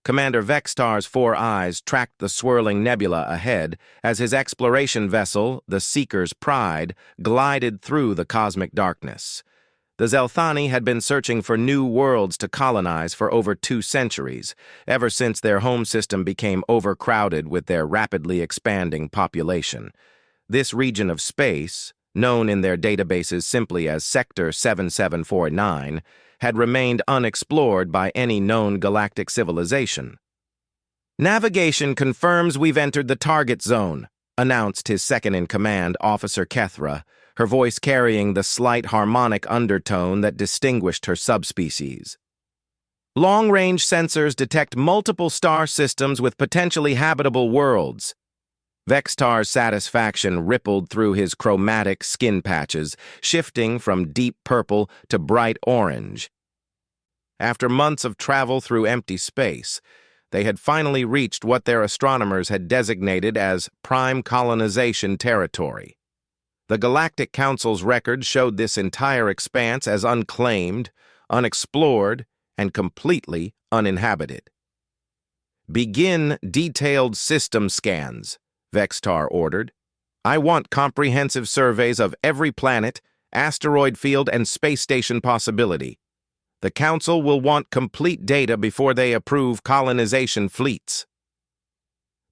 Commander Vextar's 4 eyes tracked the swirling nebula ahead as his exploration vessel, the Seeker's Pride, glided through the cosmic darkness. The Zelthani had been searching for new worlds to colonize for over 2 centuries, ever since their home system became overcrowded with their rapidly expanding population. This region of space, known in their databases simply as Sector 7749, had remained unexplored by any known galactic civilization. "Navigation confirms we've entered the target zone," announced his second-in-command, Officer Kethra, her voice carrying the slight harmonic undertone that distinguished her subspecies. "Long-range sensors detect multiple star systems with potentially habitable worlds." Vextar's satisfaction rippled through his chromatic skin patches, shifting from deep purple to bright orange. After months of travel through empty space, they had finally reached what their astronomers had designated as prime colonization territory. The Galactic Council's records showed this entire expanse as unclaimed, unexplored, and completely uninhabited. "Begin detailed system scans," Vextar ordered. "I want comprehensive surveys of every planet, asteroid field, and space station possibility. The Council will want complete data before they approve colonization fleets."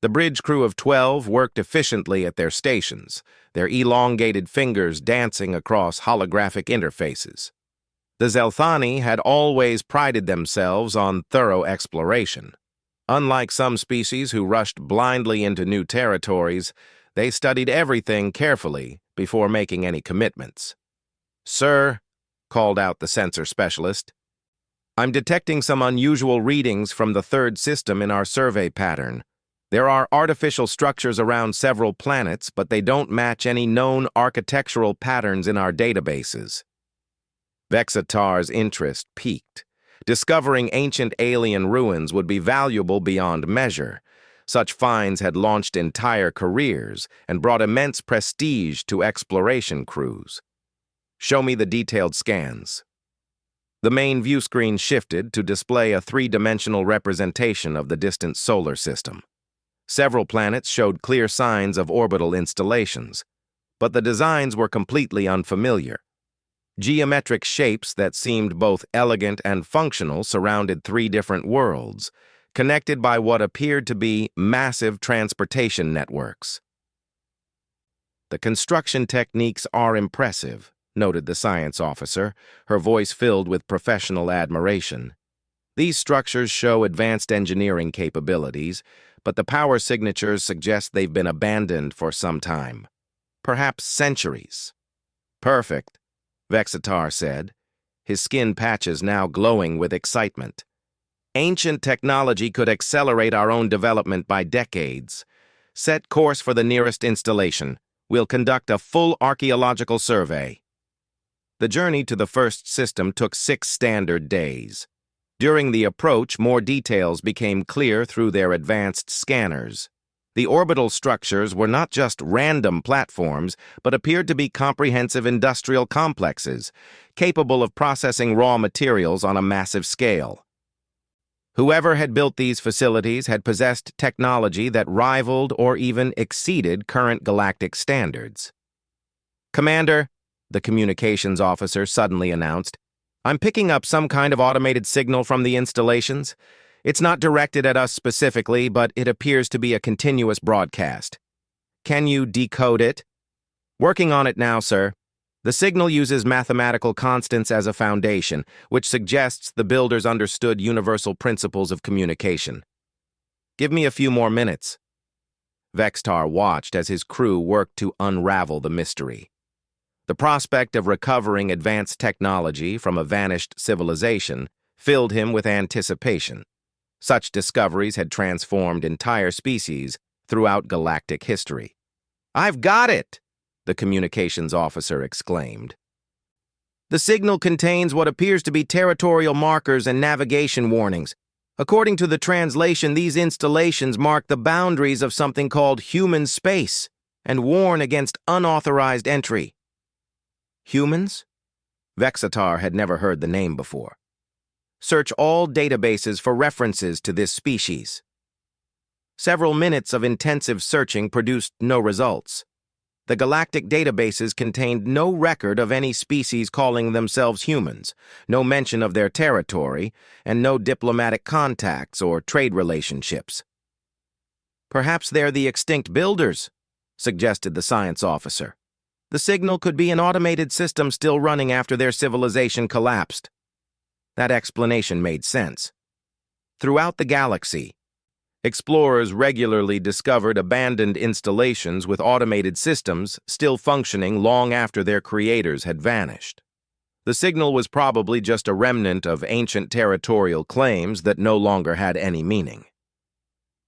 The bridge crew of 12 worked efficiently at their stations, their elongated fingers dancing across holographic interfaces. The Zelthani had always prided themselves on thorough exploration. Unlike some species who rushed blindly into new territories, they studied everything carefully before making any commitments. "Sir," called out the sensor specialist, "I'm detecting some unusual readings from the 3rd system in our survey pattern. There are artificial structures around several planets, but they don't match any known architectural patterns in our databases." Vexatar's interest peaked. Discovering ancient alien ruins would be valuable beyond measure. Such finds had launched entire careers and brought immense prestige to exploration crews. "Show me the detailed scans." The main view screen shifted to display a 3-dimensional representation of the distant solar system. Several planets showed clear signs of orbital installations, but the designs were completely unfamiliar. Geometric shapes that seemed both elegant and functional surrounded 3 different worlds, connected by what appeared to be massive transportation networks. "The construction techniques are impressive," noted the science officer, her voice filled with professional admiration. "These structures show advanced engineering capabilities, but the power signatures suggest they've been abandoned for some time. Perhaps centuries." "Perfect," Vexatar said, his skin patches now glowing with excitement. "Ancient technology could accelerate our own development by decades. Set course for the nearest installation. We'll conduct a full archaeological survey." The journey to the first system took 6 standard days. During the approach, more details became clear through their advanced scanners. The orbital structures were not just random platforms, but appeared to be comprehensive industrial complexes, capable of processing raw materials on a massive scale. Whoever had built these facilities had possessed technology that rivaled or even exceeded current galactic standards. "Commander," the communications officer suddenly announced, "I'm picking up some kind of automated signal from the installations. It's not directed at us specifically, but it appears to be a continuous broadcast. Can you decode it?" "Working on it now, sir. The signal uses mathematical constants as a foundation, which suggests the builders understood universal principles of communication. Give me a few more minutes." Vextar watched as his crew worked to unravel the mystery. The prospect of recovering advanced technology from a vanished civilization filled him with anticipation. Such discoveries had transformed entire species throughout galactic history. "I've got it!" the communications officer exclaimed. "The signal contains what appears to be territorial markers and navigation warnings. According to the translation, these installations mark the boundaries of something called human space and warn against unauthorized entry." Humans? Vexatar had never heard the name before. Search all databases for references to this species. Several minutes of intensive searching produced no results. The galactic databases contained no record of any species calling themselves humans, no mention of their territory, and no diplomatic contacts or trade relationships. "Perhaps they're the extinct builders," suggested the science officer. "The signal could be an automated system still running after their civilization collapsed." That explanation made sense. Throughout the galaxy, explorers regularly discovered abandoned installations with automated systems still functioning long after their creators had vanished. The signal was probably just a remnant of ancient territorial claims that no longer had any meaning.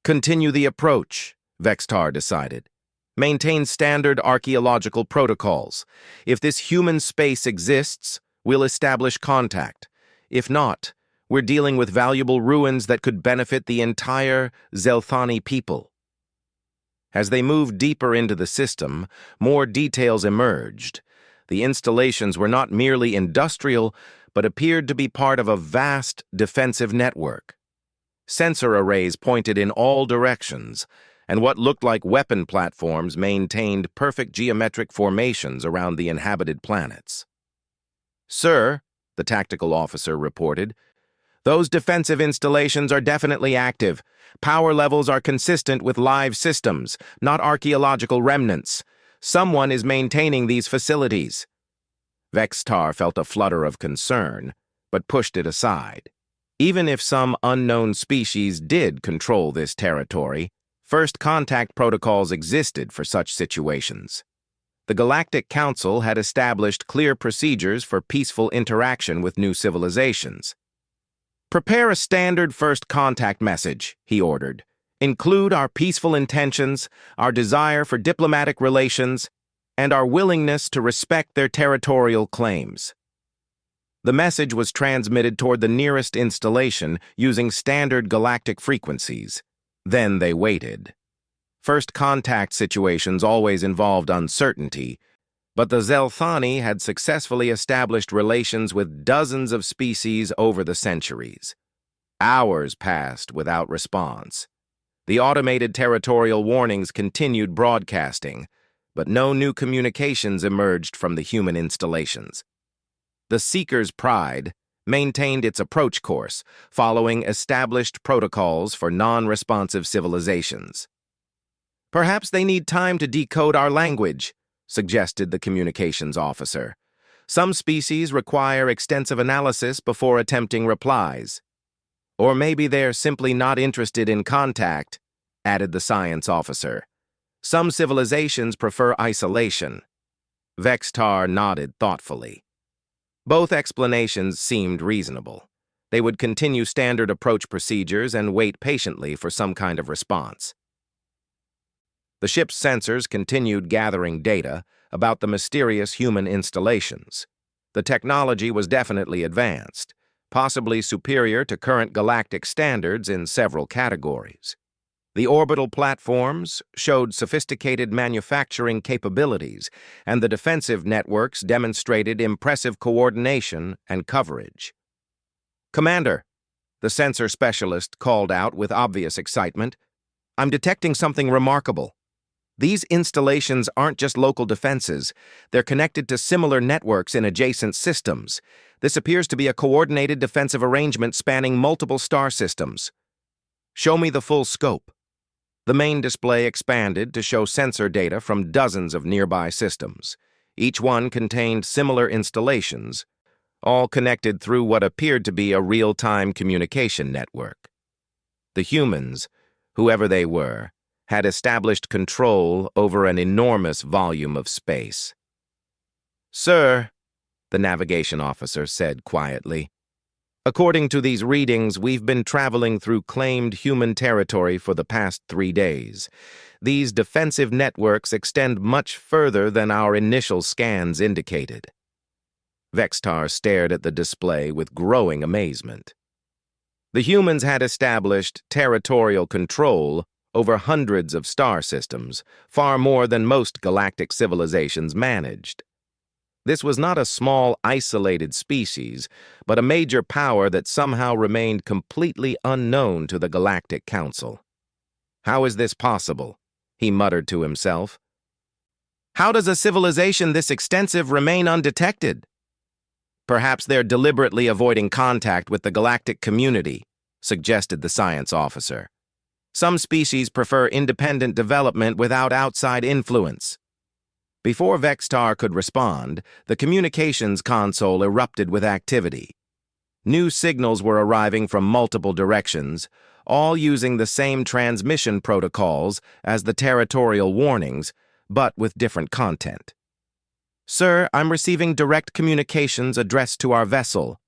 "Continue the approach," Vextar decided. "Maintain standard archaeological protocols. If this human space exists, we'll establish contact. If not, we're dealing with valuable ruins that could benefit the entire Zelthani people." As they moved deeper into the system, more details emerged. The installations were not merely industrial, but appeared to be part of a vast defensive network. Sensor arrays pointed in all directions, and what looked like weapon platforms maintained perfect geometric formations around the inhabited planets. "Sir," the tactical officer reported, "those defensive installations are definitely active. Power levels are consistent with live systems, not archaeological remnants. Someone is maintaining these facilities." Vextar felt a flutter of concern, but pushed it aside. Even if some unknown species did control this territory, first contact protocols existed for such situations. The Galactic Council had established clear procedures for peaceful interaction with new civilizations. "Prepare a standard first contact message," he ordered. "Include our peaceful intentions, our desire for diplomatic relations, and our willingness to respect their territorial claims." The message was transmitted toward the nearest installation using standard galactic frequencies. Then they waited. First contact situations always involved uncertainty, but the Zelthani had successfully established relations with dozens of species over the centuries. Hours passed without response. The automated territorial warnings continued broadcasting, but no new communications emerged from the human installations. The Seeker's Pride maintained its approach course, following established protocols for non-responsive civilizations. "Perhaps they need time to decode our language," suggested the communications officer. "Some species require extensive analysis before attempting replies. Or maybe they're simply not interested in contact," added the science officer. "Some civilizations prefer isolation." Vextar nodded thoughtfully. Both explanations seemed reasonable. They would continue standard approach procedures and wait patiently for some kind of response. The ship's sensors continued gathering data about the mysterious human installations. The technology was definitely advanced, possibly superior to current galactic standards in several categories. The orbital platforms showed sophisticated manufacturing capabilities, and the defensive networks demonstrated impressive coordination and coverage. "Commander," the sensor specialist called out with obvious excitement, "I'm detecting something remarkable. These installations aren't just local defenses. They're connected to similar networks in adjacent systems. This appears to be a coordinated defensive arrangement spanning multiple star systems." "Show me the full scope." The main display expanded to show sensor data from dozens of nearby systems. Each one contained similar installations, all connected through what appeared to be a real-time communication network. The humans, whoever they were, had established control over an enormous volume of space. "Sir," the navigation officer said quietly, "according to these readings, we've been traveling through claimed human territory for the past 3 days. These defensive networks extend much further than our initial scans indicated." Vextar stared at the display with growing amazement. The humans had established territorial control over hundreds of star systems, far more than most galactic civilizations managed. This was not a small, isolated species, but a major power that somehow remained completely unknown to the Galactic Council. "How is this possible?" he muttered to himself. "How does a civilization this extensive remain undetected?" "Perhaps they're deliberately avoiding contact with the galactic community," suggested the science officer. "Some species prefer independent development without outside influence." Before Vextar could respond, the communications console erupted with activity. New signals were arriving from multiple directions, all using the same transmission protocols as the territorial warnings, but with different content. "Sir, I'm receiving direct communications addressed to our vessel.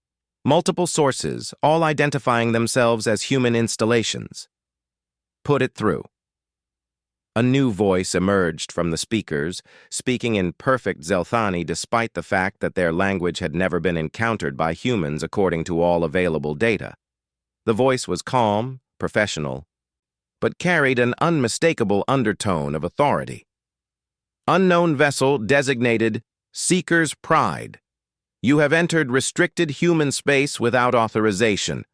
Multiple sources, all identifying themselves as human installations." "Put it through." A new voice emerged from the speakers, speaking in perfect Zelthani despite the fact that their language had never been encountered by humans according to all available data. The voice was calm, professional, but carried an unmistakable undertone of authority. "Unknown vessel designated Seeker's Pride. You have entered restricted human space without authorization.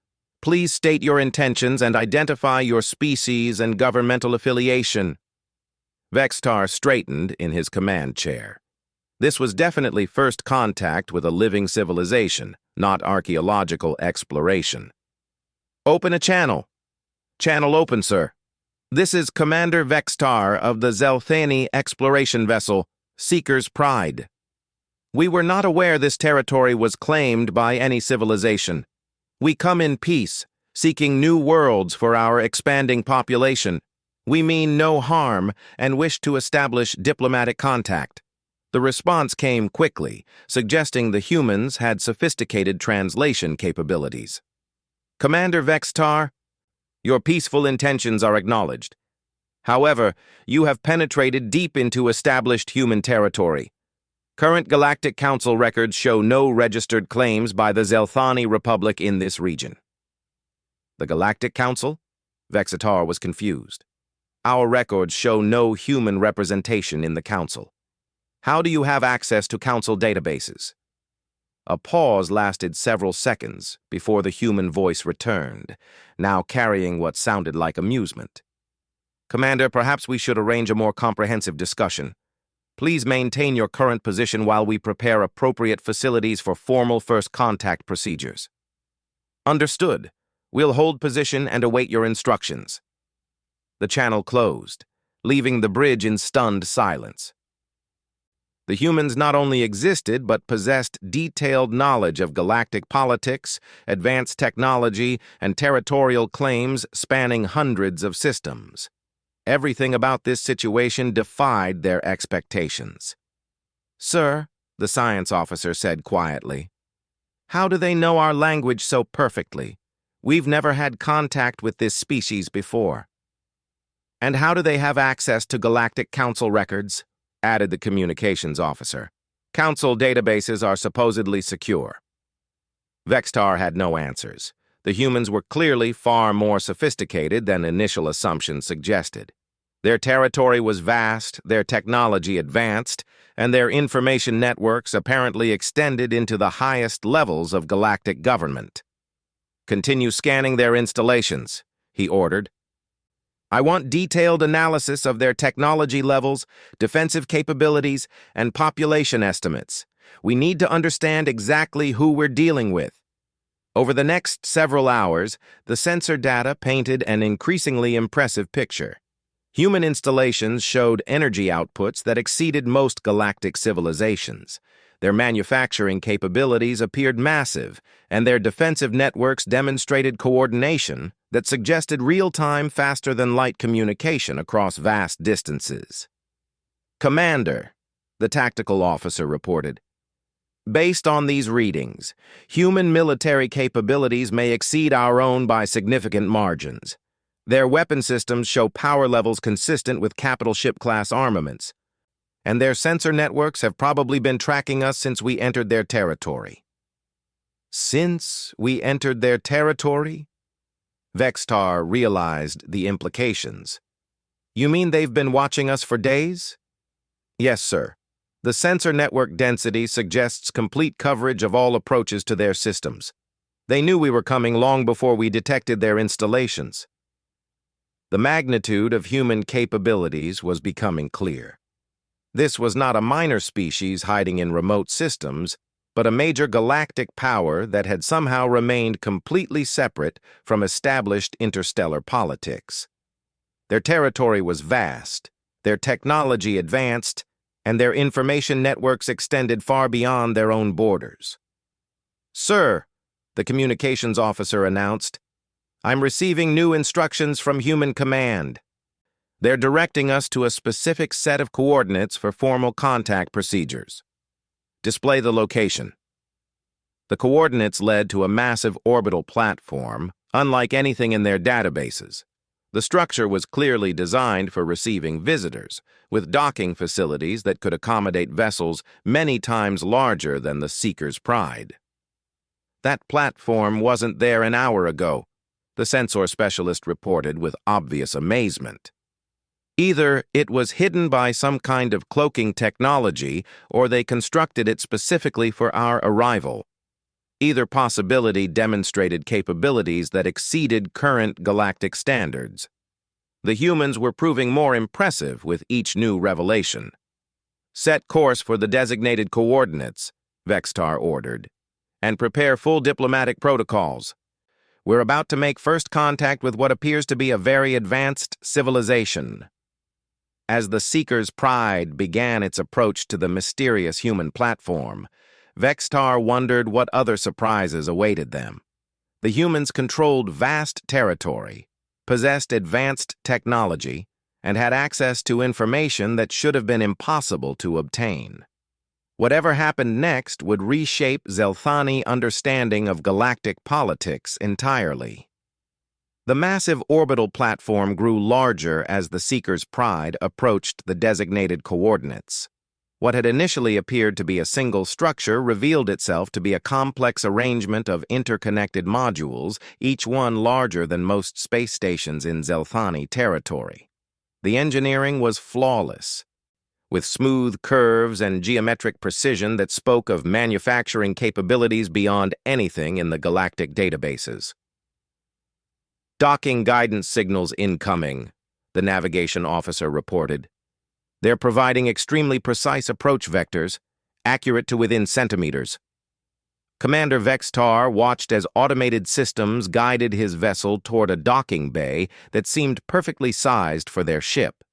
Please state your intentions and identify your species and governmental affiliation." Vextar straightened in his command chair. This was definitely first contact with a living civilization, not archaeological exploration. "Open a channel." "Channel open, sir." "This is Commander Vextar of the Zelthani exploration vessel, Seeker's Pride. We were not aware this territory was claimed by any civilization. We come in peace, seeking new worlds for our expanding population. We mean no harm and wish to establish diplomatic contact." The response came quickly, suggesting the humans had sophisticated translation capabilities. "Commander Vextar, your peaceful intentions are acknowledged. However, you have penetrated deep into established human territory. Current Galactic Council records show no registered claims by the Zelthani Republic in this region." "The Galactic Council?" Vextar was confused. "Our records show no human representation in the Council. How do you have access to Council databases?" A pause lasted several seconds before the human voice returned, now carrying what sounded like amusement. "Commander, perhaps we should arrange a more comprehensive discussion. Please maintain your current position while we prepare appropriate facilities for formal first contact procedures." "Understood. We'll hold position and await your instructions." The channel closed, leaving the bridge in stunned silence. The humans not only existed but possessed detailed knowledge of galactic politics, advanced technology, and territorial claims spanning hundreds of systems. Everything about this situation defied their expectations. "Sir," the science officer said quietly, "how do they know our language so perfectly? We've never had contact with this species before." "And how do they have access to Galactic Council records?" added the communications officer. "Council databases are supposedly secure." Vextar had no answers. The humans were clearly far more sophisticated than initial assumptions suggested. Their territory was vast, their technology advanced, and their information networks apparently extended into the highest levels of galactic government. "Continue scanning their installations," he ordered. "I want detailed analysis of their technology levels, defensive capabilities, and population estimates. We need to understand exactly who we're dealing with." Over the next several hours, the sensor data painted an increasingly impressive picture. Human installations showed energy outputs that exceeded most galactic civilizations. Their manufacturing capabilities appeared massive, and their defensive networks demonstrated coordination that suggested real-time, faster-than-light communication across vast distances. "Commander," the tactical officer reported, "based on these readings, human military capabilities may exceed our own by significant margins. Their weapon systems show power levels consistent with capital ship-class armaments, and their sensor networks have probably been tracking us since we entered their territory." "Since we entered their territory?" Vextar realized the implications. "You mean they've been watching us for days?" "Yes, sir. The sensor network density suggests complete coverage of all approaches to their systems. They knew we were coming long before we detected their installations. The magnitude of human capabilities was becoming clear. This was not a minor species hiding in remote systems, but a major galactic power that had somehow remained completely separate from established interstellar politics. Their territory was vast, their technology advanced, and their information networks extended far beyond their own borders. "Sir," the communications officer announced, "I'm receiving new instructions from Human Command. They're directing us to a specific set of coordinates for formal contact procedures. Display the location." The coordinates led to a massive orbital platform, unlike anything in their databases. The structure was clearly designed for receiving visitors, with docking facilities that could accommodate vessels many times larger than the Seeker's Pride. "That platform wasn't there an hour ago," the sensor specialist reported with obvious amazement. "Either it was hidden by some kind of cloaking technology, or they constructed it specifically for our arrival. Either possibility demonstrated capabilities that exceeded current galactic standards. The humans were proving more impressive with each new revelation. Set course for the designated coordinates," Vextar ordered, "and prepare full diplomatic protocols. We're about to make first contact with what appears to be a very advanced civilization." As the Seeker's Pride began its approach to the mysterious human platform, Vextar wondered what other surprises awaited them. The humans controlled vast territory, possessed advanced technology, and had access to information that should have been impossible to obtain. Whatever happened next would reshape Zelthani understanding of galactic politics entirely. The massive orbital platform grew larger as the Seeker's Pride approached the designated coordinates. What had initially appeared to be a single structure revealed itself to be a complex arrangement of interconnected modules, each one larger than most space stations in Zelthani territory. The engineering was flawless, with smooth curves and geometric precision that spoke of manufacturing capabilities beyond anything in the galactic databases. "Docking guidance signals incoming," the navigation officer reported. "They're providing extremely precise approach vectors, accurate to within centimeters." Commander Vextar watched as automated systems guided his vessel toward a docking bay that seemed perfectly sized for their ship.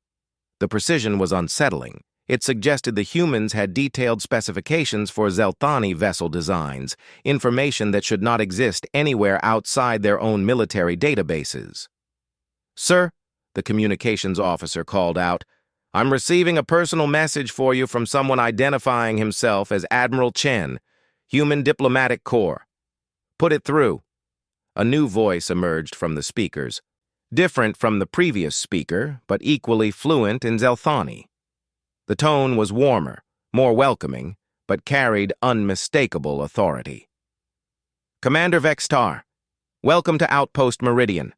The precision was unsettling. It suggested the humans had detailed specifications for Zelthani vessel designs, information that should not exist anywhere outside their own military databases. "Sir," the communications officer called out, "I'm receiving a personal message for you from someone identifying himself as Admiral Chen, Human Diplomatic Corps. Put it through." A new voice emerged from the speakers, different from the previous speaker, but equally fluent in Zelthani. The tone was warmer, more welcoming, but carried unmistakable authority. "Commander Vextar, welcome to Outpost Meridian.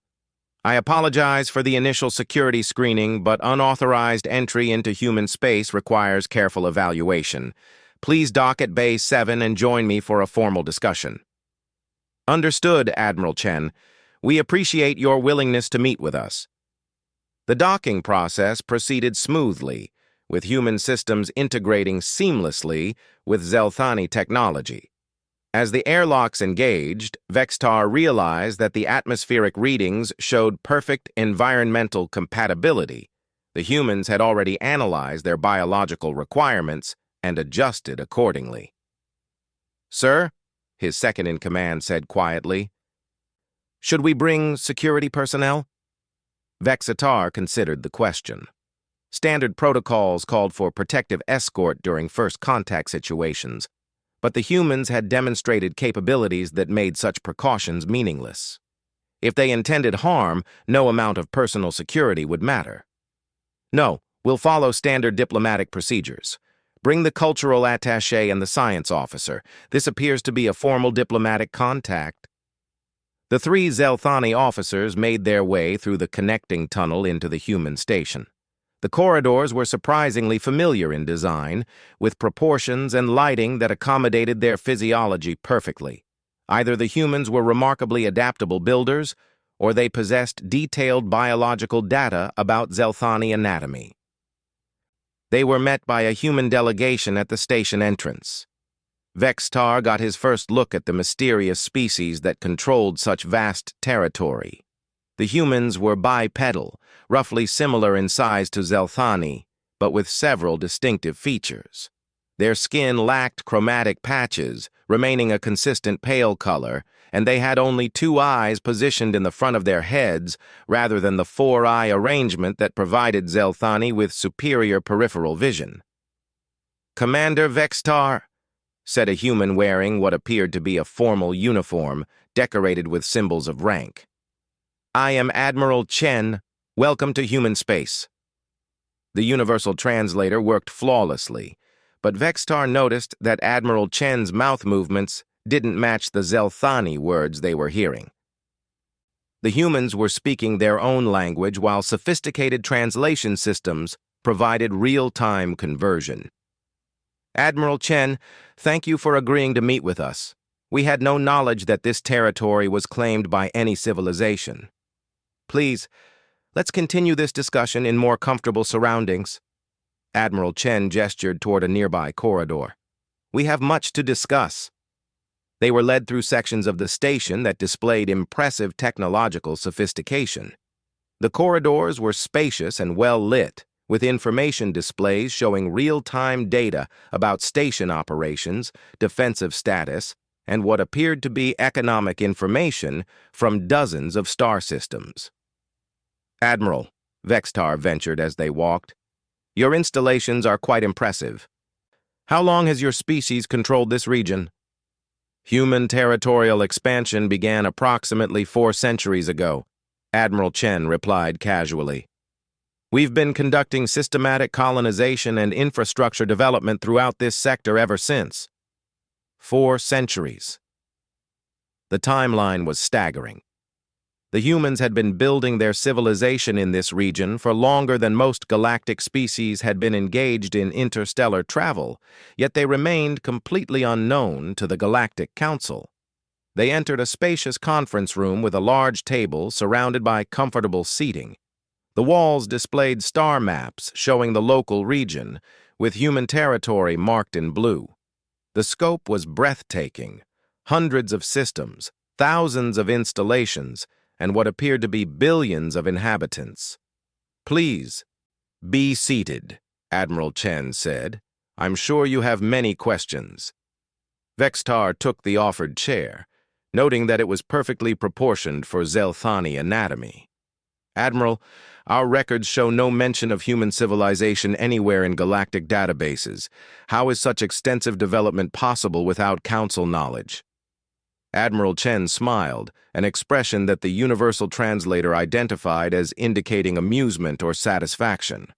I apologize for the initial security screening, but unauthorized entry into human space requires careful evaluation. Please dock at Bay 7 and join me for a formal discussion." "Understood, Admiral Chen. We appreciate your willingness to meet with us." The docking process proceeded smoothly, with human systems integrating seamlessly with Zelthani technology. As the airlocks engaged, Vextar realized that the atmospheric readings showed perfect environmental compatibility. The humans had already analyzed their biological requirements and adjusted accordingly. "Sir," his second-in-command said quietly, "should we bring security personnel?" Vextar considered the question. Standard protocols called for protective escort during first contact situations, but the humans had demonstrated capabilities that made such precautions meaningless. If they intended harm, no amount of personal security would matter. "No, we'll follow standard diplomatic procedures. Bring the cultural attaché and the science officer. This appears to be a formal diplomatic contact." The three Zelthani officers made their way through the connecting tunnel into the human station. The corridors were surprisingly familiar in design, with proportions and lighting that accommodated their physiology perfectly. Either the humans were remarkably adaptable builders, or they possessed detailed biological data about Zelthani anatomy. They were met by a human delegation at the station entrance. Vextar got his first look at the mysterious species that controlled such vast territory. The humans were bipedal, roughly similar in size to Zelthani, but with several distinctive features. Their skin lacked chromatic patches, remaining a consistent pale color, and they had only 2 eyes positioned in the front of their heads rather than the 4-eye arrangement that provided Zelthani with superior peripheral vision. "Commander Vextar," said a human wearing what appeared to be a formal uniform decorated with symbols of rank. "I am Admiral Chen. Welcome to human space." The universal translator worked flawlessly, but Vextar noticed that Admiral Chen's mouth movements didn't match the Zelthani words they were hearing. The humans were speaking their own language while sophisticated translation systems provided real-time conversion. "Admiral Chen, thank you for agreeing to meet with us. We had no knowledge that this territory was claimed by any civilization. Please, let's continue this discussion in more comfortable surroundings." Admiral Chen gestured toward a nearby corridor. "We have much to discuss." They were led through sections of the station that displayed impressive technological sophistication. The corridors were spacious and well-lit, with information displays showing real-time data about station operations, defensive status, and what appeared to be economic information from dozens of star systems. "Admiral," Vextar ventured as they walked, "your installations are quite impressive. How long has your species controlled this region?" "Human territorial expansion began approximately 4 centuries ago," Admiral Chen replied casually. "We've been conducting systematic colonization and infrastructure development throughout this sector ever since." 4 centuries. The timeline was staggering. The humans had been building their civilization in this region for longer than most galactic species had been engaged in interstellar travel, yet they remained completely unknown to the Galactic Council. They entered a spacious conference room with a large table surrounded by comfortable seating. The walls displayed star maps showing the local region, with human territory marked in blue. The scope was breathtaking. Hundreds of systems, thousands of installations, and what appeared to be billions of inhabitants. "Please, be seated," Admiral Chen said. "I'm sure you have many questions." Vextar took the offered chair, noting that it was perfectly proportioned for Zelthani anatomy. "Admiral, our records show no mention of human civilization anywhere in galactic databases. How is such extensive development possible without Council knowledge?" Admiral Chen smiled, an expression that the universal translator identified as indicating amusement or satisfaction.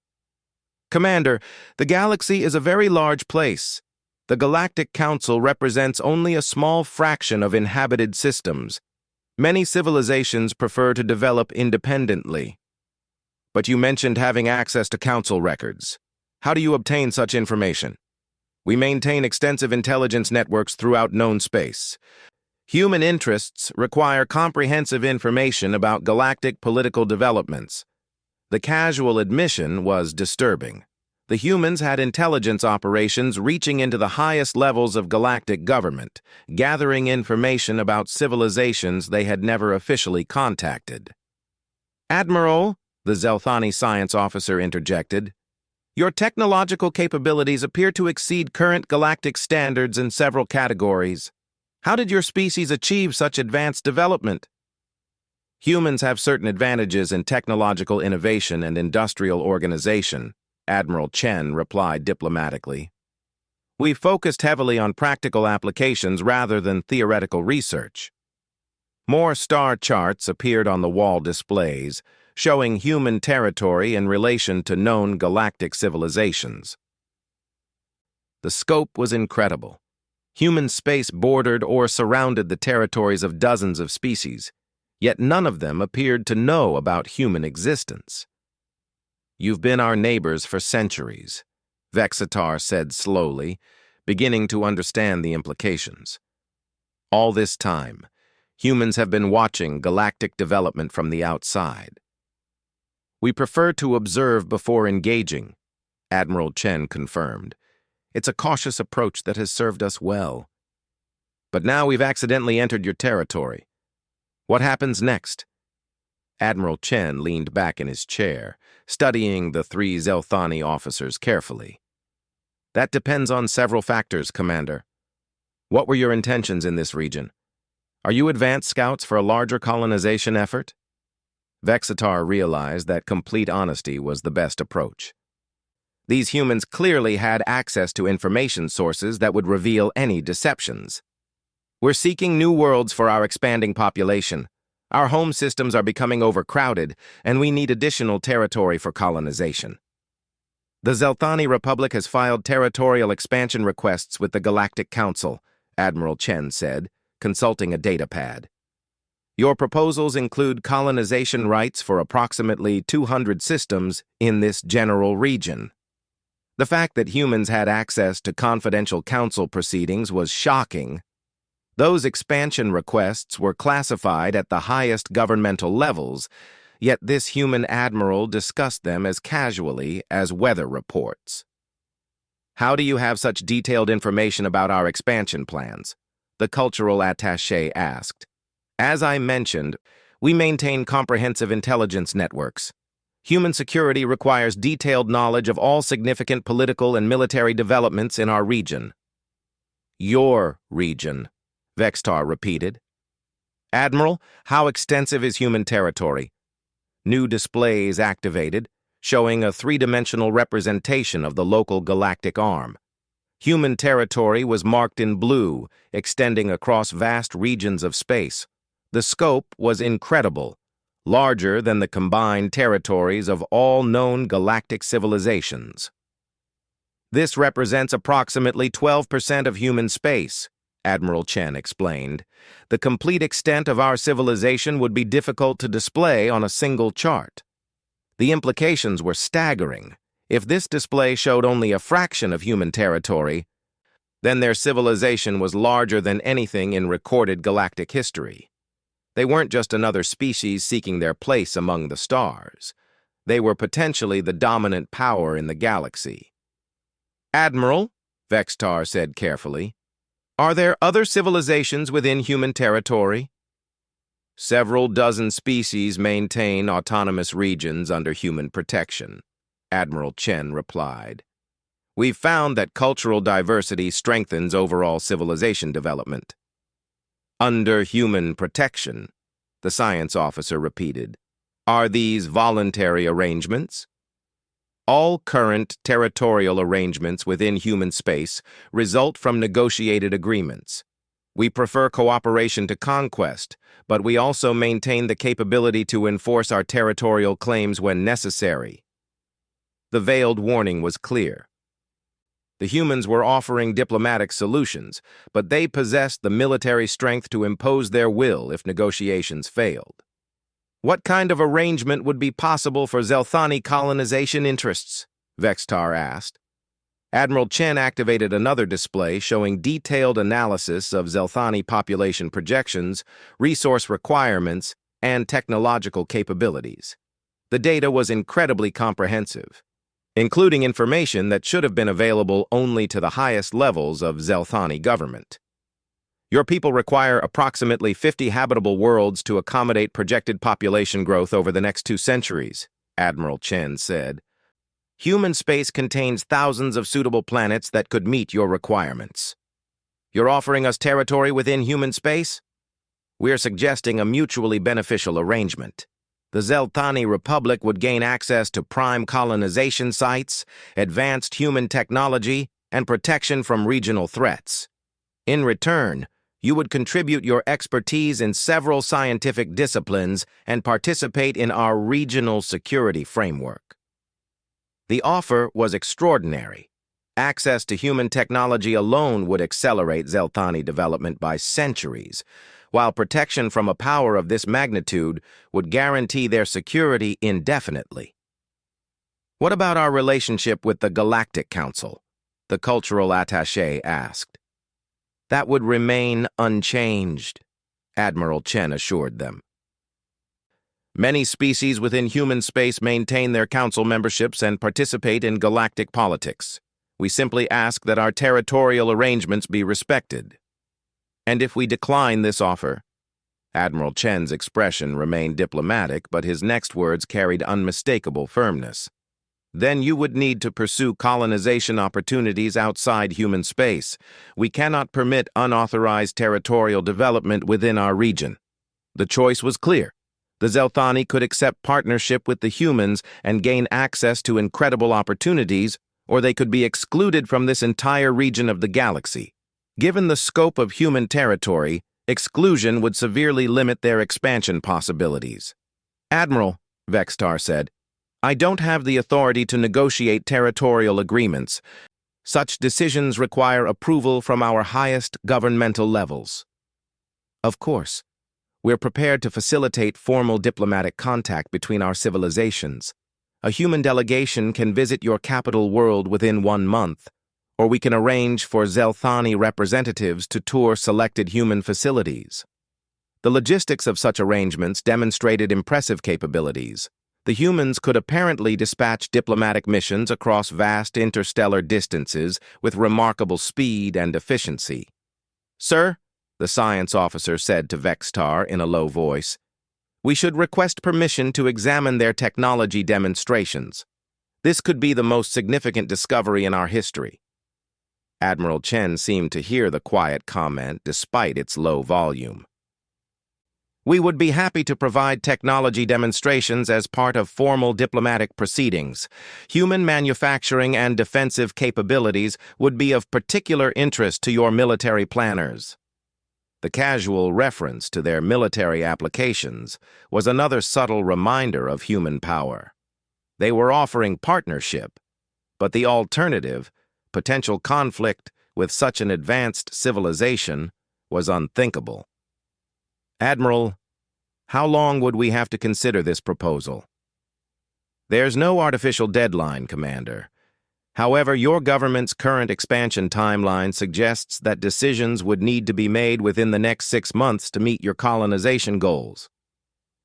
"Commander, the galaxy is a very large place. The Galactic Council represents only a small fraction of inhabited systems. Many civilizations prefer to develop independently. But you mentioned having access to Council records. How do you obtain such information?" "We maintain extensive intelligence networks throughout known space. Human interests require comprehensive information about galactic political developments." The casual admission was disturbing. The humans had intelligence operations reaching into the highest levels of galactic government, gathering information about civilizations they had never officially contacted. "Admiral," the Zelthani science officer interjected, "your technological capabilities appear to exceed current galactic standards in several categories. How did your species achieve such advanced development?" "Humans have certain advantages in technological innovation and industrial organization," Admiral Chen replied diplomatically. "We focused heavily on practical applications rather than theoretical research." More star charts appeared on the wall displays, showing human territory in relation to known galactic civilizations. The scope was incredible. Human space bordered or surrounded the territories of dozens of species, yet none of them appeared to know about human existence. You've been our neighbors for centuries, Vexitar said slowly, beginning to understand the implications. All this time, humans have been watching galactic development from the outside. We prefer to observe before engaging, Admiral Chen confirmed. It's a cautious approach that has served us well. But now we've accidentally entered your territory. What happens next? Admiral Chen leaned back in his chair, studying the three Zelthani officers carefully. That depends on several factors, Commander. What were your intentions in this region? Are you advanced scouts for a larger colonization effort? Vexitar realized that complete honesty was the best approach. These humans clearly had access to information sources that would reveal any deceptions. We're seeking new worlds for our expanding population. Our home systems are becoming overcrowded, and we need additional territory for colonization. The Zelthani Republic has filed territorial expansion requests with the Galactic Council, Admiral Chen said, consulting a datapad. Your proposals include colonization rights for approximately 200 systems in this general region. The fact that humans had access to confidential council proceedings was shocking. Those expansion requests were classified at the highest governmental levels, yet this human admiral discussed them as casually as weather reports. How do you have such detailed information about our expansion plans? The cultural attaché asked. As I mentioned, we maintain comprehensive intelligence networks. Human security requires detailed knowledge of all significant political and military developments in our region. Your region, Vexitar repeated. Admiral, how extensive is human territory? New displays activated, showing a three-dimensional representation of the local galactic arm. Human territory was marked in blue, extending across vast regions of space. The scope was incredible, larger than the combined territories of all known galactic civilizations. This represents approximately 12% of human space, Admiral Chen explained. The complete extent of our civilization would be difficult to display on a single chart. The implications were staggering. If this display showed only a fraction of human territory, then their civilization was larger than anything in recorded galactic history. They weren't just another species seeking their place among the stars. They were potentially the dominant power in the galaxy. Admiral, Vexitar said carefully, are there other civilizations within human territory? Several dozen species maintain autonomous regions under human protection, Admiral Chen replied. We've found that cultural diversity strengthens overall civilization development. Under human protection, the science officer repeated. Are these voluntary arrangements? All current territorial arrangements within human space result from negotiated agreements. We prefer cooperation to conquest, but we also maintain the capability to enforce our territorial claims when necessary. The veiled warning was clear. The humans were offering diplomatic solutions, but they possessed the military strength to impose their will if negotiations failed. What kind of arrangement would be possible for Zelthani colonization interests? Vexitar asked. Admiral Chen activated another display showing detailed analysis of Zelthani population projections, resource requirements, and technological capabilities. The data was incredibly comprehensive, including information that should have been available only to the highest levels of Zelthani government. Your people require approximately 50 habitable worlds to accommodate projected population growth over the next 2 centuries, Admiral Chen said. Human space contains thousands of suitable planets that could meet your requirements. You're offering us territory within human space? We're suggesting a mutually beneficial arrangement. The Zelthani Republic would gain access to prime colonization sites, advanced human technology, and protection from regional threats. In return, you would contribute your expertise in several scientific disciplines and participate in our regional security framework. The offer was extraordinary. Access to human technology alone would accelerate Zelthani development by centuries, while protection from a power of this magnitude would guarantee their security indefinitely. What about our relationship with the Galactic Council? The cultural attaché asked. That would remain unchanged, Admiral Chen assured them. Many species within human space maintain their council memberships and participate in galactic politics. We simply ask that our territorial arrangements be respected. And if we decline this offer? Admiral Chen's expression remained diplomatic, but his next words carried unmistakable firmness. Then you would need to pursue colonization opportunities outside human space. We cannot permit unauthorized territorial development within our region. The choice was clear. The Zelthani could accept partnership with the humans and gain access to incredible opportunities, or they could be excluded from this entire region of the galaxy. Given the scope of human territory, exclusion would severely limit their expansion possibilities. Admiral, Vextar said, I don't have the authority to negotiate territorial agreements. Such decisions require approval from our highest governmental levels. Of course, we're prepared to facilitate formal diplomatic contact between our civilizations. A human delegation can visit your capital world within 1 month, or we can arrange for Zelthani representatives to tour selected human facilities. The logistics of such arrangements demonstrated impressive capabilities. The humans could apparently dispatch diplomatic missions across vast interstellar distances with remarkable speed and efficiency. Sir, the science officer said to Vextar in a low voice, we should request permission to examine their technology demonstrations. This could be the most significant discovery in our history. Admiral Chen seemed to hear the quiet comment despite its low volume. We would be happy to provide technology demonstrations as part of formal diplomatic proceedings. Human manufacturing and defensive capabilities would be of particular interest to your military planners. The casual reference to their military applications was another subtle reminder of human power. They were offering partnership, but the alternative, potential conflict with such an advanced civilization, was unthinkable. Admiral, how long would we have to consider this proposal? There's no artificial deadline, Commander. However, your government's current expansion timeline suggests that decisions would need to be made within the next 6 months to meet your colonization goals.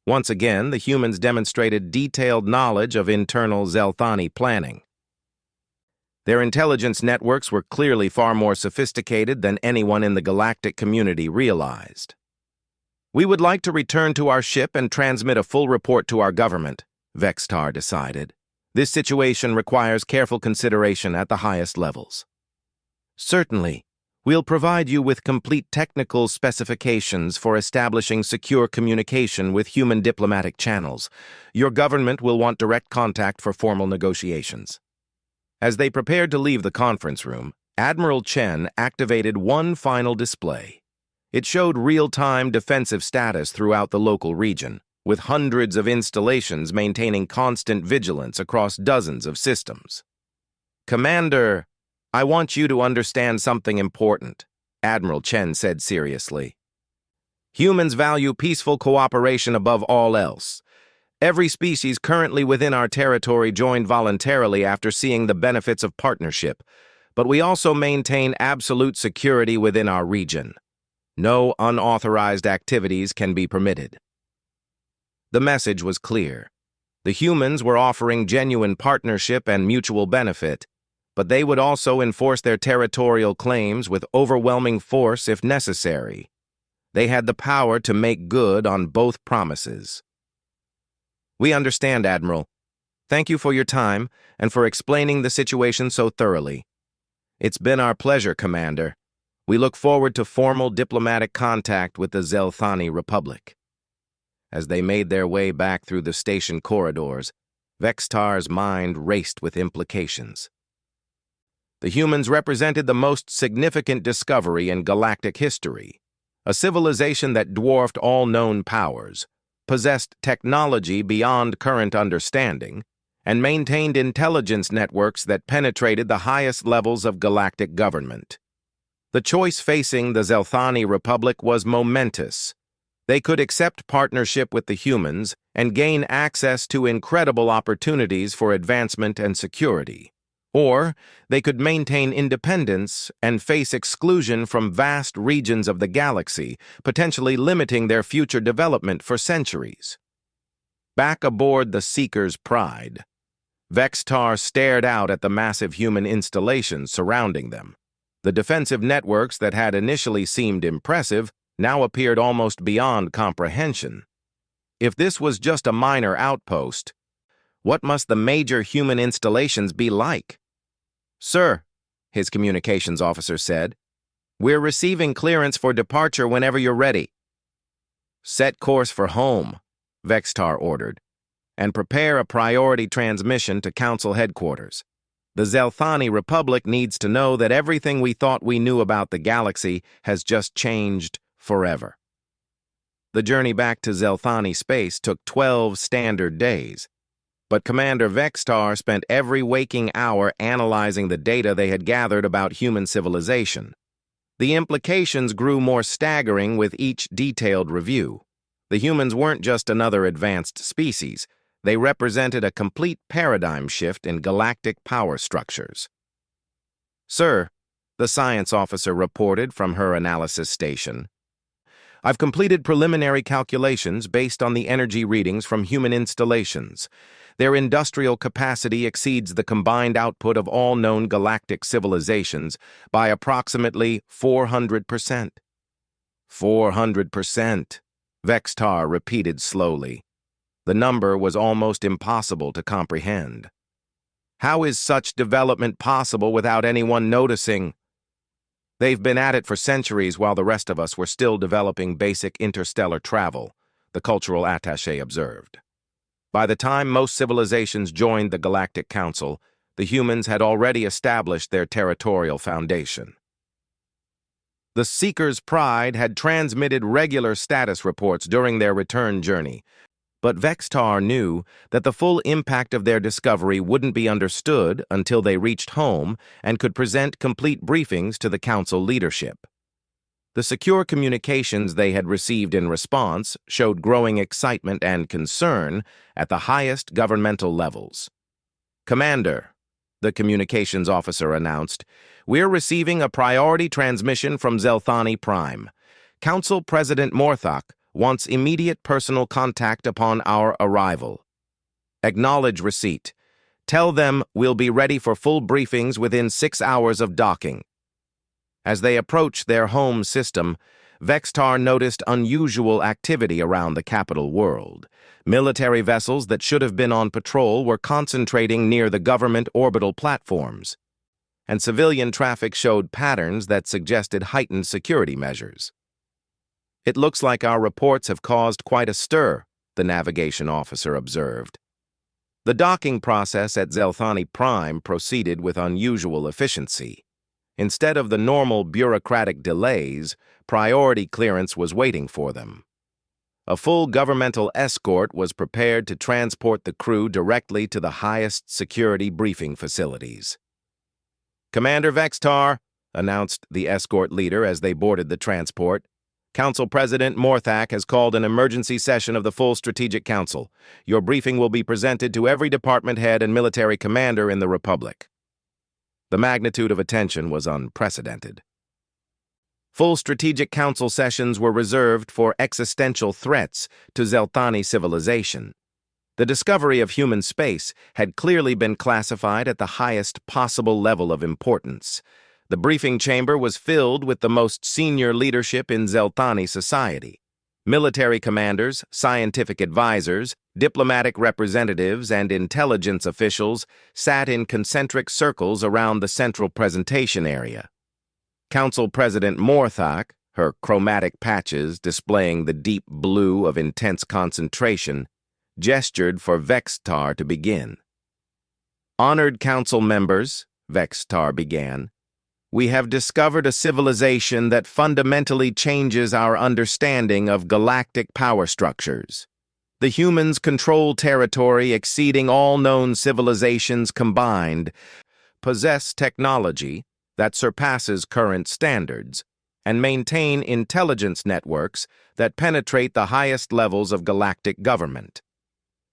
Once again, the humans demonstrated detailed knowledge of internal Zelthani planning. Their intelligence networks were clearly far more sophisticated than anyone in the galactic community realized. We would like to return to our ship and transmit a full report to our government, Vextar decided. This situation requires careful consideration at the highest levels. Certainly, we'll provide you with complete technical specifications for establishing secure communication with human diplomatic channels. Your government will want direct contact for formal negotiations. As they prepared to leave the conference room, Admiral Chen activated one final display. It showed real-time defensive status throughout the local region, with hundreds of installations maintaining constant vigilance across dozens of systems. Commander, I want you to understand something important, Admiral Chen said seriously. Humans value peaceful cooperation above all else. Every species currently within our territory joined voluntarily after seeing the benefits of partnership, but we also maintain absolute security within our region. No unauthorized activities can be permitted. The message was clear. The humans were offering genuine partnership and mutual benefit, but they would also enforce their territorial claims with overwhelming force if necessary. They had the power to make good on both promises. We understand, Admiral. Thank you for your time and for explaining the situation so thoroughly. It's been our pleasure, Commander. We look forward to formal diplomatic contact with the Zelthani Republic. As they made their way back through the station corridors, Vextar's mind raced with implications. The humans represented the most significant discovery in galactic history, a civilization that dwarfed all known powers, possessed technology beyond current understanding, and maintained intelligence networks that penetrated the highest levels of galactic government. The choice facing the Zelthani Republic was momentous. They could accept partnership with the humans and gain access to incredible opportunities for advancement and security. Or they could maintain independence and face exclusion from vast regions of the galaxy, potentially limiting their future development for centuries. Back aboard the Seeker's Pride, Vextar stared out at the massive human installations surrounding them. The defensive networks that had initially seemed impressive now appeared almost beyond comprehension. If this was just a minor outpost, what must the major human installations be like? "Sir," his communications officer said, "we're receiving clearance for departure whenever you're ready." "Set course for home," Vextar ordered, "and prepare a priority transmission to Council headquarters. The Zelthani Republic needs to know that everything we thought we knew about the galaxy has just changed forever." The journey back to Zelthani space took 12 standard days, but Commander Vextar spent every waking hour analyzing the data they had gathered about human civilization. The implications grew more staggering with each detailed review. The humans weren't just another advanced species. They represented a complete paradigm shift in galactic power structures. "Sir," the science officer reported from her analysis station, "I've completed preliminary calculations based on the energy readings from human installations. Their industrial capacity exceeds the combined output of all known galactic civilizations by approximately 400%. 400%, Vextar repeated slowly. The number was almost impossible to comprehend. How is such development possible without anyone noticing? "They've been at it for centuries while the rest of us were still developing basic interstellar travel," the cultural attaché observed. By the time most civilizations joined the Galactic Council, the humans had already established their territorial foundation. The Seeker's Pride had transmitted regular status reports during their return journey, but Vextar knew that the full impact of their discovery wouldn't be understood until they reached home and could present complete briefings to the Council leadership. The secure communications they had received in response showed growing excitement and concern at the highest governmental levels. "Commander," the communications officer announced, "we're receiving a priority transmission from Zelthani Prime. Council President Morthok wants immediate personal contact upon our arrival. Acknowledge receipt. Tell them we'll be ready for full briefings within 6 hours of docking." As they approached their home system, Vextar noticed unusual activity around the capital world. Military vessels that should have been on patrol were concentrating near the government orbital platforms, and civilian traffic showed patterns that suggested heightened security measures. "It looks like our reports have caused quite a stir," the navigation officer observed. The docking process at Zelthani Prime proceeded with unusual efficiency. Instead of the normal bureaucratic delays, priority clearance was waiting for them. A full governmental escort was prepared to transport the crew directly to the highest security briefing facilities. "Commander Vextar," announced the escort leader as they boarded the transport, "Council President Morthok has called an emergency session of the full Strategic Council. Your briefing will be presented to every department head and military commander in the Republic." The magnitude of attention was unprecedented. Full Strategic Council sessions were reserved for existential threats to Zelthani civilization. The discovery of human space had clearly been classified at the highest possible level of importance. The briefing chamber was filled with the most senior leadership in Zelthani society. Military commanders, scientific advisors, diplomatic representatives, and intelligence officials sat in concentric circles around the central presentation area. Council President Morthok, her chromatic patches displaying the deep blue of intense concentration, gestured for Vextar to begin. "Honored council members," Vextar began, "we have discovered a civilization that fundamentally changes our understanding of galactic power structures. The humans control territory exceeding all known civilizations combined, possess technology that surpasses current standards, and maintain intelligence networks that penetrate the highest levels of galactic government.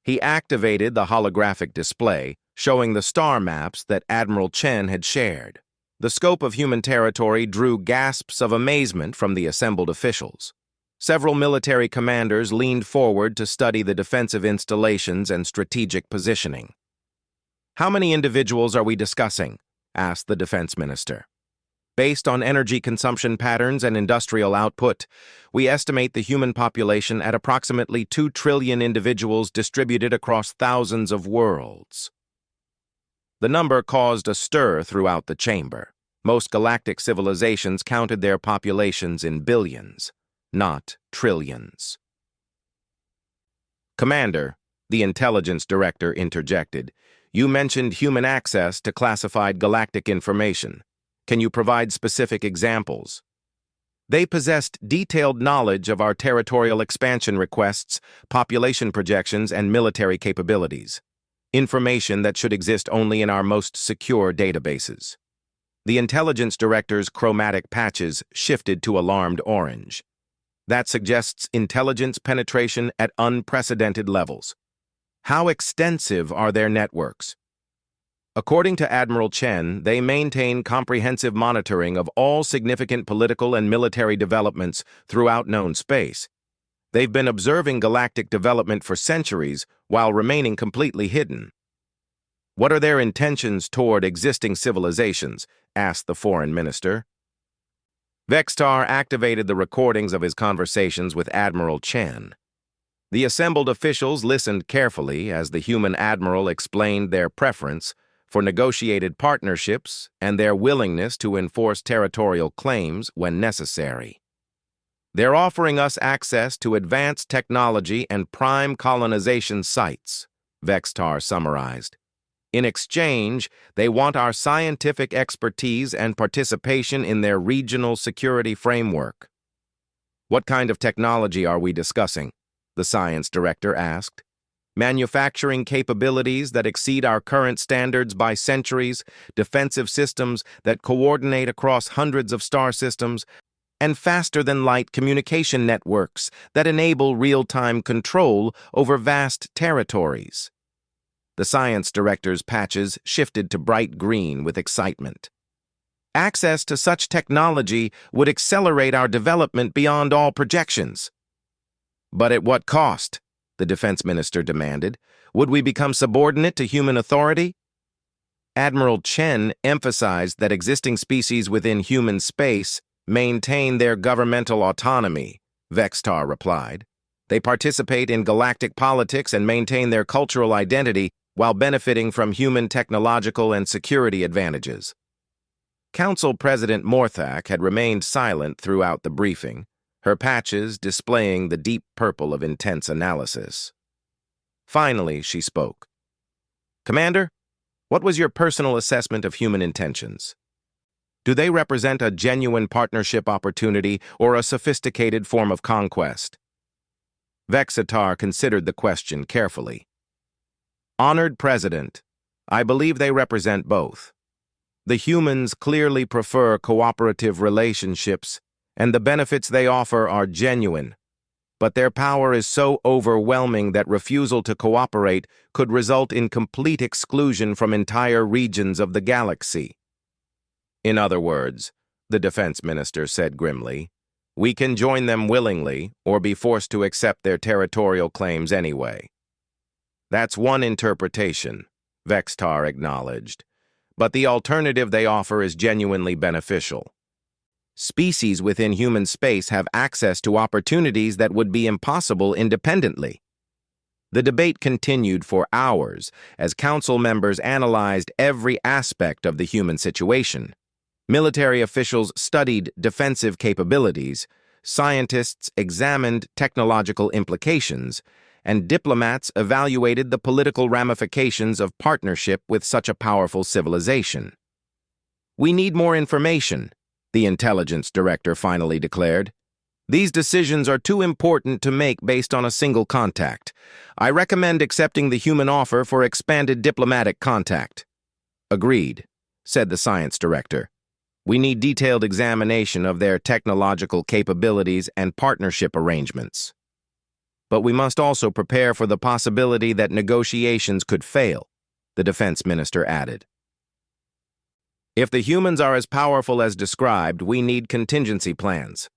He activated the holographic display, showing the star maps that Admiral Chen had shared. The scope of human territory drew gasps of amazement from the assembled officials. Several military commanders leaned forward to study the defensive installations and strategic positioning. "How many individuals are we discussing?" asked the defense minister. "Based on energy consumption patterns and industrial output, we estimate the human population at approximately 2 trillion individuals distributed across thousands of worlds." The number caused a stir throughout the chamber. Most galactic civilizations counted their populations in billions, not trillions. "Commander," the intelligence director interjected, "you mentioned human access to classified galactic information. Can you provide specific examples?" "They possessed detailed knowledge of our territorial expansion requests, population projections, and military capabilities. Information that should exist only in our most secure databases." The intelligence director's chromatic patches shifted to alarmed orange. "That suggests intelligence penetration at unprecedented levels. How extensive are their networks?" "According to Admiral Chen, they maintain comprehensive monitoring of all significant political and military developments throughout known space. They've been observing galactic development for centuries while remaining completely hidden." "What are their intentions toward existing civilizations?" asked the foreign minister. Vextar activated the recordings of his conversations with Admiral Chen. The assembled officials listened carefully as the human admiral explained their preference for negotiated partnerships and their willingness to enforce territorial claims when necessary. "They're offering us access to advanced technology and prime colonization sites," Vextar summarized. "In exchange, they want our scientific expertise and participation in their regional security framework." "What kind of technology are we discussing?" the science director asked. "Manufacturing capabilities that exceed our current standards by centuries, defensive systems that coordinate across hundreds of star systems, and faster-than-light communication networks that enable real-time control over vast territories." The science director's patches shifted to bright green with excitement. "Access to such technology would accelerate our development beyond all projections." "But at what cost?" the defense minister demanded. "Would we become subordinate to human authority?" Admiral Chen emphasized that existing species within human space maintain their governmental autonomy, Vextar replied. "They participate in galactic politics and maintain their cultural identity while benefiting from human technological and security advantages." Council President Morthak had remained silent throughout the briefing, her patches displaying the deep purple of intense analysis. Finally, she spoke. "Commander, what was your personal assessment of human intentions? Do they represent a genuine partnership opportunity or a sophisticated form of conquest?" Vexatar considered the question carefully. "Honored President, I believe they represent both. The humans clearly prefer cooperative relationships, and the benefits they offer are genuine. But their power is so overwhelming that refusal to cooperate could result in complete exclusion from entire regions of the galaxy." "In other words," the defense minister said grimly, "we can join them willingly or be forced to accept their territorial claims anyway." "That's one interpretation," Vextar acknowledged. "But the alternative they offer is genuinely beneficial. Species within human space have access to opportunities that would be impossible independently." The debate continued for hours as council members analyzed every aspect of the human situation. Military officials studied defensive capabilities, scientists examined technological implications, and diplomats evaluated the political ramifications of partnership with such a powerful civilization. "We need more information," the intelligence director finally declared. "These decisions are too important to make based on a single contact. I recommend accepting the human offer for expanded diplomatic contact." "Agreed," said the science director. We need detailed examination of their technological capabilities and partnership arrangements. But we must also prepare for the possibility that negotiations could fail, the defense minister added. If the humans are as powerful as described, we need contingency plans.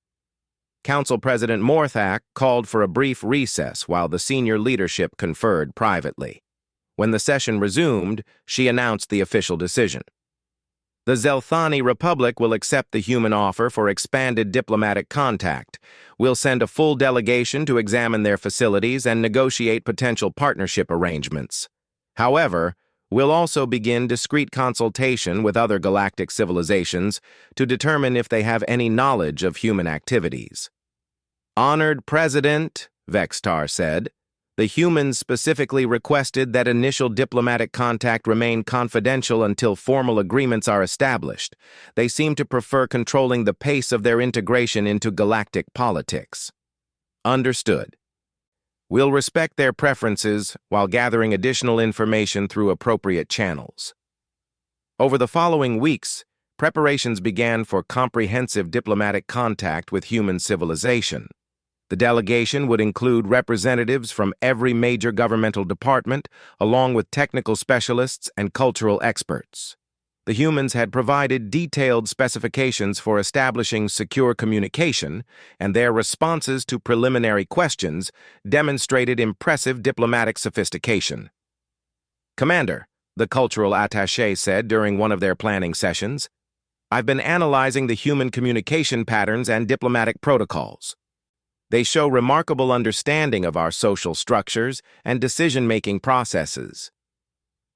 Council President Morthak called for a brief recess while the senior leadership conferred privately. When the session resumed, she announced the official decision. The Zelthani Republic will accept the human offer for expanded diplomatic contact. We'll send a full delegation to examine their facilities and negotiate potential partnership arrangements. However, we'll also begin discreet consultation with other galactic civilizations to determine if they have any knowledge of human activities. Honored President, Vextar said, the humans specifically requested that initial diplomatic contact remain confidential until formal agreements are established. They seem to prefer controlling the pace of their integration into galactic politics. Understood. We'll respect their preferences while gathering additional information through appropriate channels. Over the following weeks, preparations began for comprehensive diplomatic contact with human civilization. The delegation would include representatives from every major governmental department, along with technical specialists and cultural experts. The humans had provided detailed specifications for establishing secure communication, and their responses to preliminary questions demonstrated impressive diplomatic sophistication. Commander, the cultural attaché said during one of their planning sessions, I've been analyzing the human communication patterns and diplomatic protocols. They show remarkable understanding of our social structures and decision-making processes.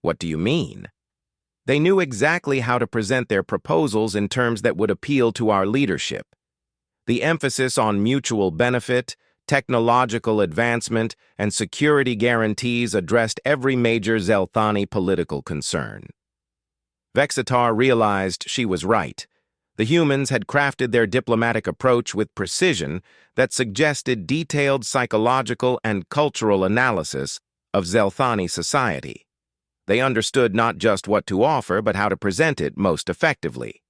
What do you mean? They knew exactly how to present their proposals in terms that would appeal to our leadership. The emphasis on mutual benefit, technological advancement, and security guarantees addressed every major Zelthani political concern. Vexitar realized she was right. The humans had crafted their diplomatic approach with precision that suggested detailed psychological and cultural analysis of Zelthani society. They understood not just what to offer, but how to present it most effectively.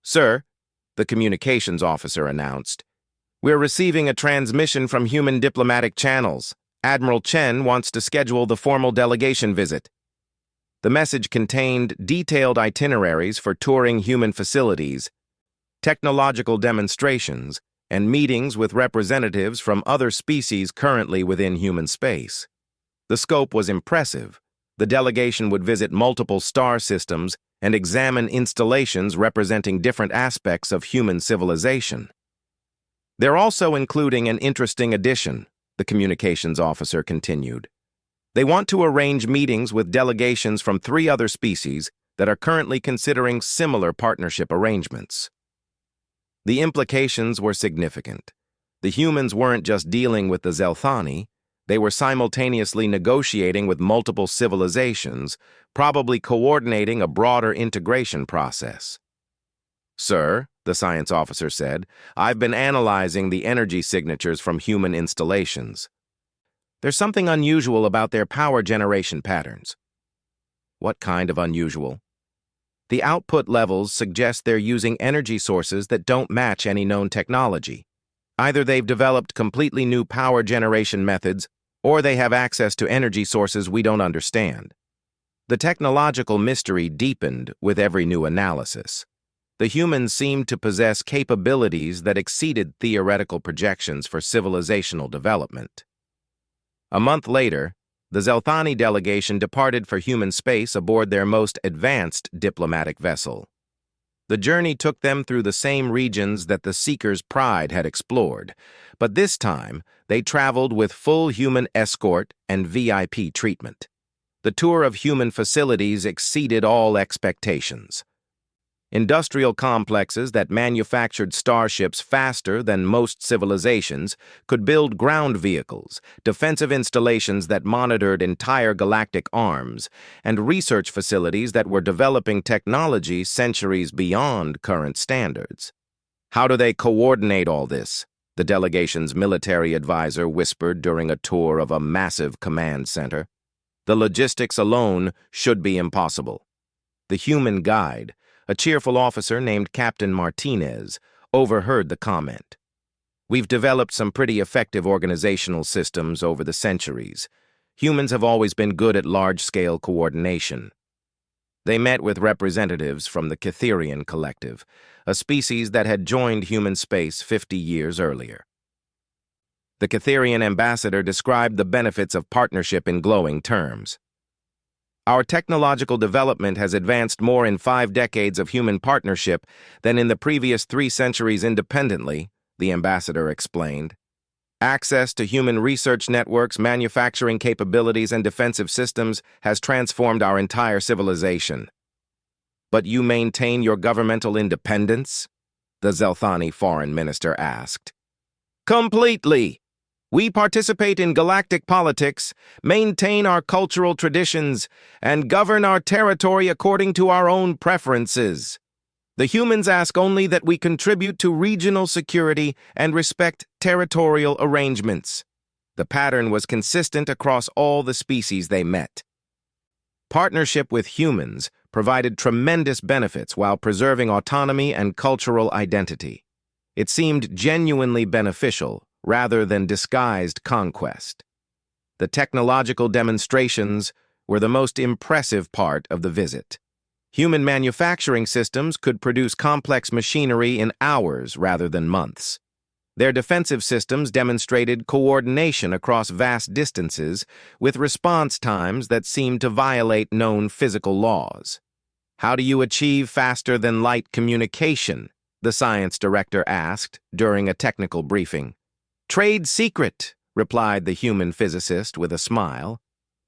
Sir, the communications officer announced, we're receiving a transmission from human diplomatic channels. Admiral Chen wants to schedule the formal delegation visit. The message contained detailed itineraries for touring human facilities, technological demonstrations, and meetings with representatives from other species currently within human space. The scope was impressive. The delegation would visit multiple star systems and examine installations representing different aspects of human civilization. They're also including an interesting addition, the communications officer continued. They want to arrange meetings with delegations from 3 other species that are currently considering similar partnership arrangements. The implications were significant. The humans weren't just dealing with the Zelthani, they were simultaneously negotiating with multiple civilizations, probably coordinating a broader integration process. Sir, the science officer said, I've been analyzing the energy signatures from human installations. There's something unusual about their power generation patterns. What kind of unusual? The output levels suggest they're using energy sources that don't match any known technology. Either they've developed completely new power generation methods, or they have access to energy sources we don't understand. The technological mystery deepened with every new analysis. The humans seemed to possess capabilities that exceeded theoretical projections for civilizational development. A month later, the Zelthani delegation departed for human space aboard their most advanced diplomatic vessel. The journey took them through the same regions that the Seeker's Pride had explored, but this time they traveled with full human escort and VIP treatment. The tour of human facilities exceeded all expectations. Industrial complexes that manufactured starships faster than most civilizations could build ground vehicles, defensive installations that monitored entire galactic arms, and research facilities that were developing technology centuries beyond current standards. How do they coordinate all this? The delegation's military advisor whispered during a tour of a massive command center. The logistics alone should be impossible. The human guide, A cheerful officer named Captain Martinez overheard the comment. "We've developed some pretty effective organizational systems over the centuries. Humans have always been good at large-scale coordination." They met with representatives from the Cytherian Collective, a species that had joined human space 50 years earlier. The Cytherian ambassador described the benefits of partnership in glowing terms. "Our technological development has advanced more in 5 decades of human partnership than in the previous 3 centuries independently," the ambassador explained. "Access to human research networks, manufacturing capabilities, and defensive systems has transformed our entire civilization." "But you maintain your governmental independence?" the Zelthani foreign minister asked. "Completely. We participate in galactic politics, maintain our cultural traditions, and govern our territory according to our own preferences. The humans ask only that we contribute to regional security and respect territorial arrangements." The pattern was consistent across all the species they met. Partnership with humans provided tremendous benefits while preserving autonomy and cultural identity. It seemed genuinely beneficial rather than disguised conquest. The technological demonstrations were the most impressive part of the visit. Human manufacturing systems could produce complex machinery in hours rather than months. Their defensive systems demonstrated coordination across vast distances with response times that seemed to violate known physical laws. "How do you achieve faster-than-light communication?" the science director asked during a technical briefing. "Trade secret," replied the human physicist with a smile.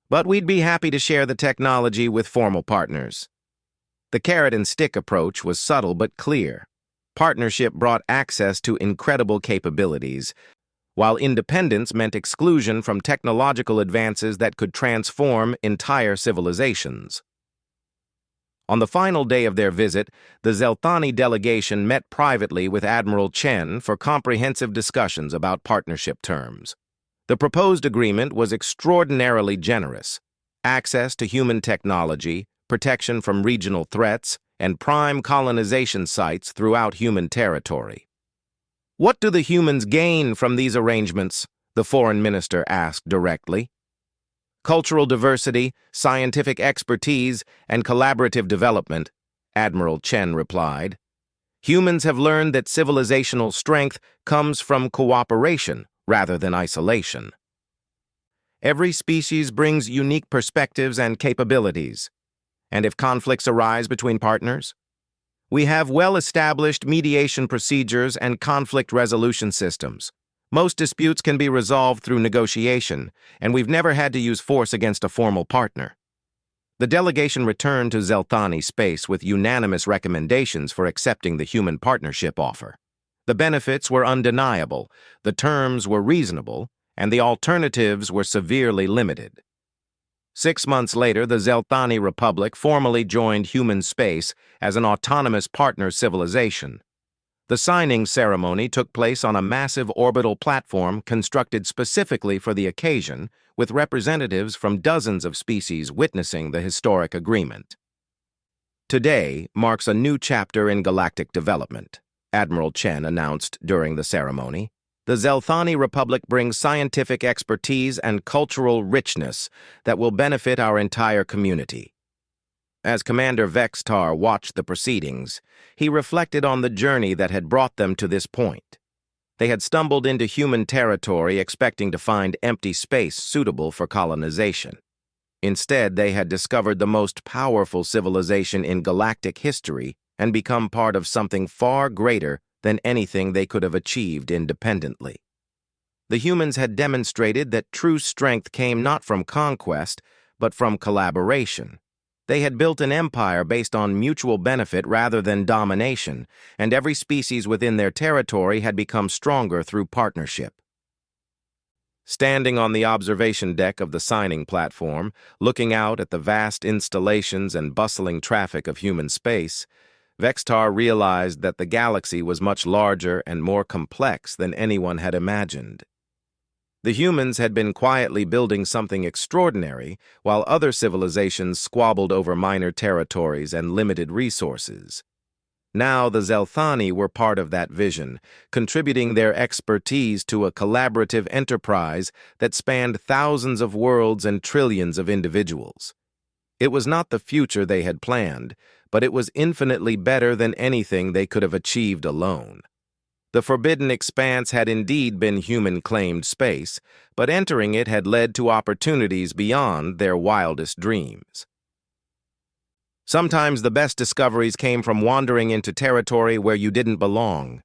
"But we'd be happy to share the technology with formal partners." The carrot-and-stick approach was subtle but clear. Partnership brought access to incredible capabilities, while independence meant exclusion from technological advances that could transform entire civilizations. On the final day of their visit, the Zelthani delegation met privately with Admiral Chen for comprehensive discussions about partnership terms. The proposed agreement was extraordinarily generous: access to human technology, protection from regional threats, and prime colonization sites throughout human territory. "What do the humans gain from these arrangements?" the foreign minister asked directly. "Cultural diversity, scientific expertise, and collaborative development," Admiral Chen replied. "Humans have learned that civilizational strength comes from cooperation rather than isolation. Every species brings unique perspectives and capabilities. And if conflicts arise between partners, we have well-established mediation procedures and conflict resolution systems. Most disputes can be resolved through negotiation, and we've never had to use force against a formal partner." The delegation returned to Zelthani space with unanimous recommendations for accepting the human partnership offer. The benefits were undeniable, the terms were reasonable, and the alternatives were severely limited. 6 months later, the Zelthani Republic formally joined human space as an autonomous partner civilization. The signing ceremony took place on a massive orbital platform constructed specifically for the occasion, with representatives from dozens of species witnessing the historic agreement. "Today marks a new chapter in galactic development," Admiral Chen announced during the ceremony. "The Zelthani Republic brings scientific expertise and cultural richness that will benefit our entire community." As Commander Vextar watched the proceedings, he reflected on the journey that had brought them to this point. They had stumbled into human territory expecting to find empty space suitable for colonization. Instead, they had discovered the most powerful civilization in galactic history and become part of something far greater than anything they could have achieved independently. The humans had demonstrated that true strength came not from conquest, but from collaboration. They had built an empire based on mutual benefit rather than domination, and every species within their territory had become stronger through partnership. Standing on the observation deck of the signing platform, looking out at the vast installations and bustling traffic of human space, Vextar realized that the galaxy was much larger and more complex than anyone had imagined. The humans had been quietly building something extraordinary, while other civilizations squabbled over minor territories and limited resources. Now the Zelthani were part of that vision, contributing their expertise to a collaborative enterprise that spanned thousands of worlds and trillions of individuals. It was not the future they had planned, but it was infinitely better than anything they could have achieved alone. The forbidden expanse had indeed been human-claimed space, but entering it had led to opportunities beyond their wildest dreams. Sometimes the best discoveries came from wandering into territory where you didn't belong.